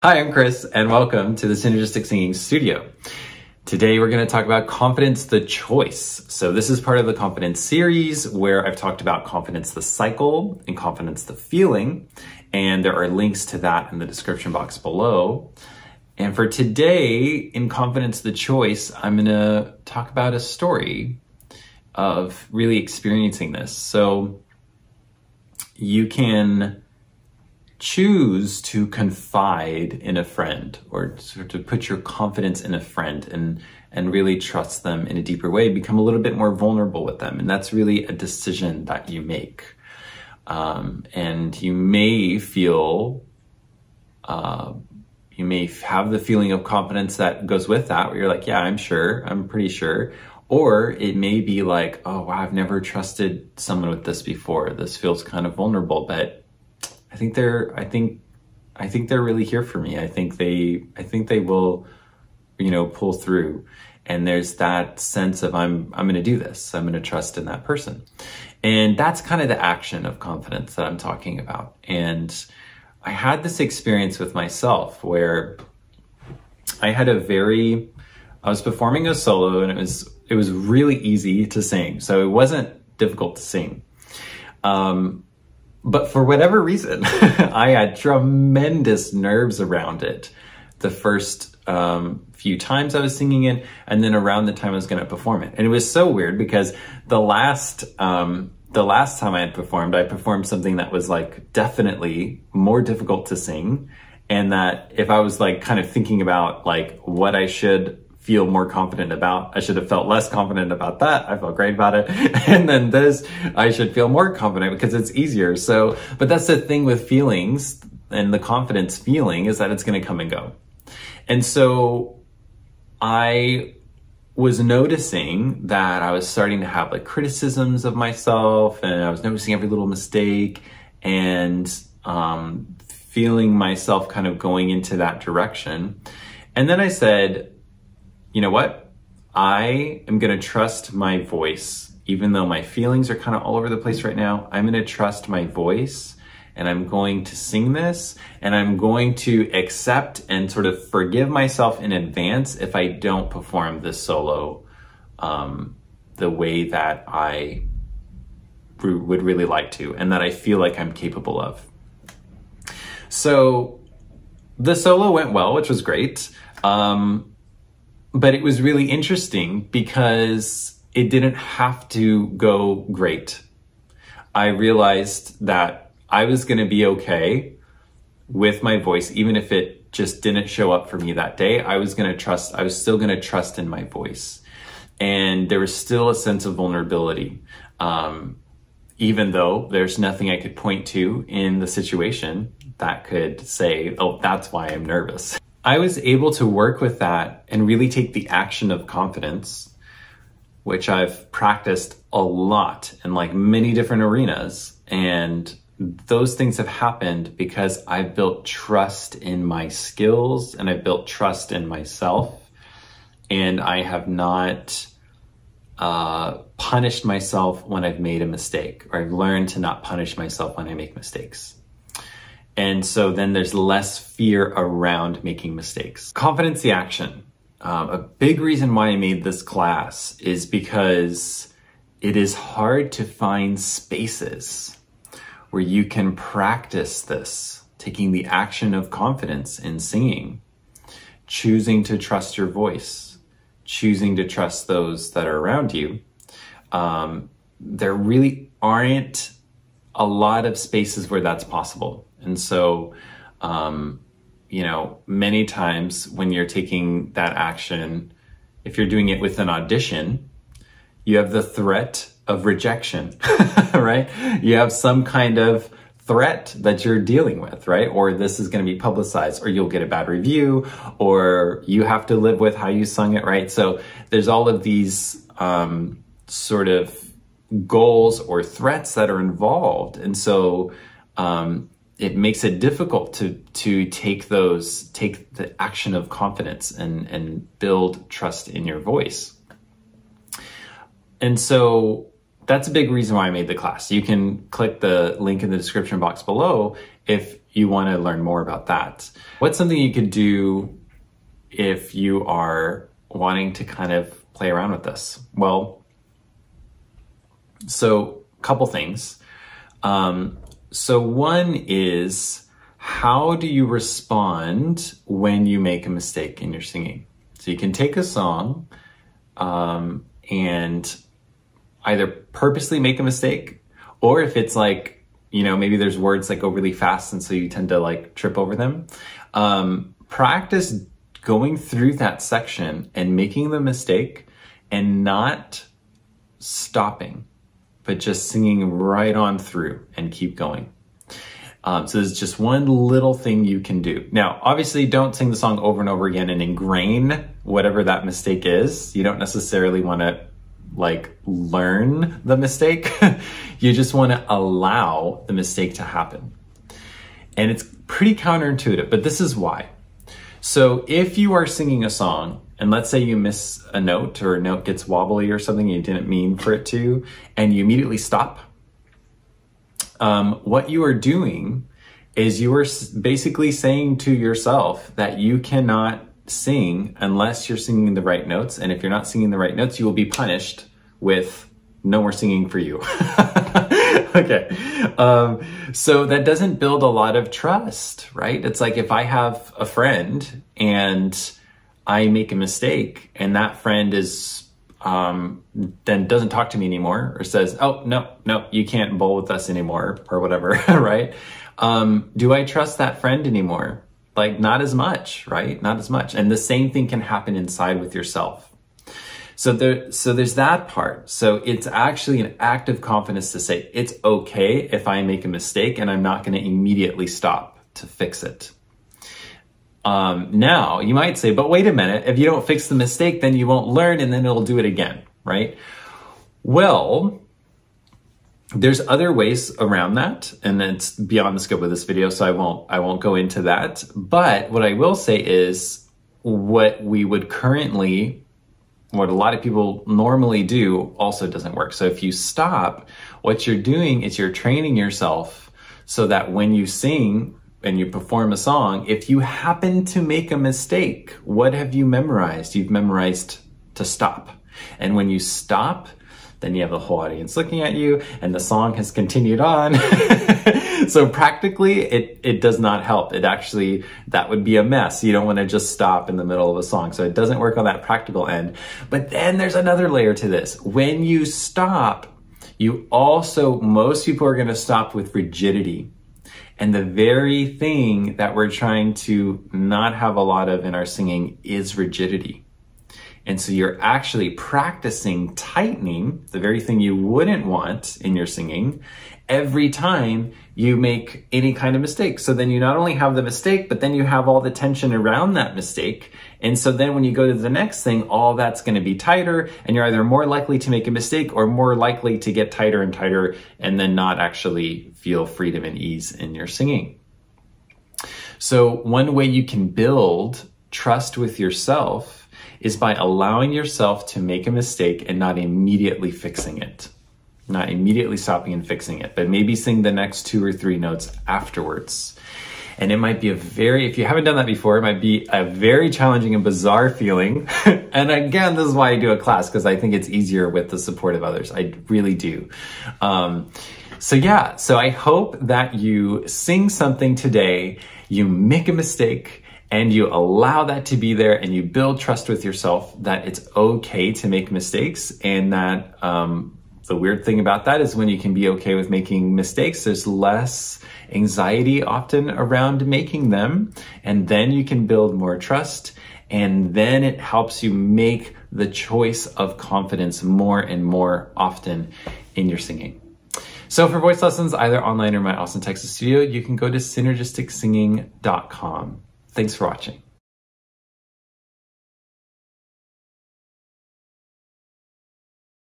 Hi, I'm Chris, and welcome to the Synergistic Singing Studio. Today, we're going to talk about confidence, the choice. So this is part of the confidence series where I've talked about confidence, the cycle, and confidence, the feeling. And there are links to that in the description box below. And for today, in confidence, the choice, I'm going to talk about a story of really experiencing this. So you can choose to confide in a friend or sort of put your confidence in a friend and really trust them in a deeper way, become a little bit more vulnerable with them. And that's really a decision that you make. And you may feel, you may have the feeling of confidence that goes with that, where you're like, yeah, I'm sure, I'm pretty sure. Or it may be like, oh, wow, I've never trusted someone with this before. This feels kind of vulnerable, but I think they're really here for me. I think they will, pull through. And there's that sense of I'm going to do this. I'm going to trust in that person. And that's kind of the action of confidence that I'm talking about. And I had this experience with myself where I was performing a solo, and it was really easy to sing. So it wasn't difficult to sing. But for whatever reason, I had tremendous nerves around it the first few times I was singing it, and then around the time I was going to perform it. And it was so weird because the last time I had performed, I performed something that was like definitely more difficult to sing. And that if I was like kind of thinking about like what I should feel more confident about, I should have felt less confident about that. I felt great about it. And then this, I should feel more confident because it's easier. So, but that's the thing with feelings, and the confidence feeling is that it's going to come and go. And so I was noticing that I was starting to have like criticisms of myself, and I was noticing every little mistake and feeling myself kind of going into that direction. And then I said, you know what? I am going to trust my voice. Even though my feelings are kind of all over the place right now, I'm going to trust my voice, and I'm going to sing this, and I'm going to accept and sort of forgive myself in advance if I don't perform this solo the way that I would really like to, and that I feel like I'm capable of. So the solo went well, which was great. But it was really interesting because it didn't have to go great. I realized that I was going to be okay with my voice, even if it just didn't show up for me that day. I was still going to trust in my voice. And there was still a sense of vulnerability. Even though there's nothing I could point to in the situation that could say, oh, that's why I'm nervous. I was able to work with that and really take the action of confidence, which I've practiced a lot in like many different arenas. And those things have happened because I've built trust in my skills, and I've built trust in myself. And I have not punished myself when I've made a mistake, or I've learned to not punish myself when I make mistakes. And so then there's less fear around making mistakes. Confidence, the action. A big reason why I made this class is because it is hard to find spaces where you can practice this, taking the action of confidence in singing, choosing to trust your voice, choosing to trust those that are around you. There really aren't a lot of spaces where that's possible. And so, many times when you're taking that action, if you're doing it with an audition, you have the threat of rejection, right? You have some kind of threat that you're dealing with, right? Or this is going to be publicized, or you'll get a bad review, or you have to live with how you sung it, right? So there's all of these sort of goals or threats that are involved. And so, it makes it difficult to take the action of confidence and build trust in your voice. And so that's a big reason why I made the class. You can click the link in the description box below if you want to learn more about that. What's something you could do if you are wanting to kind of play around with this? Well, so a couple things. So one is, how do you respond when you make a mistake in your singing? So you can take a song and either purposely make a mistake, or if it's like, you know, maybe there's words that go really fast and so you tend to like trip over them. Practice going through that section and making the mistake and not stopping, but just singing right on through and keep going. So there's just one little thing you can do. Now, obviously don't sing the song over and over again and ingrain whatever that mistake is. You don't necessarily want to like learn the mistake. You just want to allow the mistake to happen. And it's pretty counterintuitive, but this is why. So if you are singing a song and let's say you miss a note or a note gets wobbly or something you didn't mean for it to, and you immediately stop, what you are doing is you are basically saying to yourself that you cannot sing unless you're singing the right notes. And if you're not singing the right notes, you will be punished with no more singing for you. Okay. So that doesn't build a lot of trust, right? It's like if I have a friend and I make a mistake and that friend is then doesn't talk to me anymore or says, oh, no, you can't bowl with us anymore or whatever, right? Do I trust that friend anymore? Like not as much, right? Not as much. And the same thing can happen inside with yourself. So there's that part. So it's actually an act of confidence to say, it's okay if I make a mistake and I'm not going to immediately stop to fix it. Now you might say, but wait a minute, if you don't fix the mistake, then you won't learn and then it'll do it again, right? Well, there's other ways around that, and it's beyond the scope of this video, so I won't go into that. But what I will say is what a lot of people normally do also doesn't work. So if you stop, what you're doing is you're training yourself so that when you sing and you perform a song, if you happen to make a mistake, what have you memorized? You've memorized to stop. And when you stop, then you have the whole audience looking at you and the song has continued on. So practically it does not help. It actually, that would be a mess. You don't want to just stop in the middle of a song. So it doesn't work on that practical end. But then there's another layer to this. When you stop, most people are going to stop with rigidity. And the very thing that we're trying to not have a lot of in our singing is rigidity. And so you're actually practicing tightening, the very thing you wouldn't want in your singing, every time you make any kind of mistake. So then you not only have the mistake, but then you have all the tension around that mistake. And so then when you go to the next thing, all that's going to be tighter, and you're either more likely to make a mistake or more likely to get tighter and tighter and then not actually feel freedom and ease in your singing. So one way you can build trust with yourself is by allowing yourself to make a mistake and not immediately fixing it. Not immediately stopping and fixing it, but maybe sing the next 2 or 3 notes afterwards. And it might be if you haven't done that before, it might be a very challenging and bizarre feeling. And again, this is why I do a class, because I think it's easier with the support of others. I really do. So I hope that you sing something today, you make a mistake, and you allow that to be there, and you build trust with yourself that it's okay to make mistakes, and that the weird thing about that is when you can be okay with making mistakes, there's less anxiety often around making them, and then you can build more trust, and then it helps you make the choice of confidence more and more often in your singing. So for voice lessons, either online or my Austin, Texas studio, you can go to synergisticsinging.com. Thanks for watching.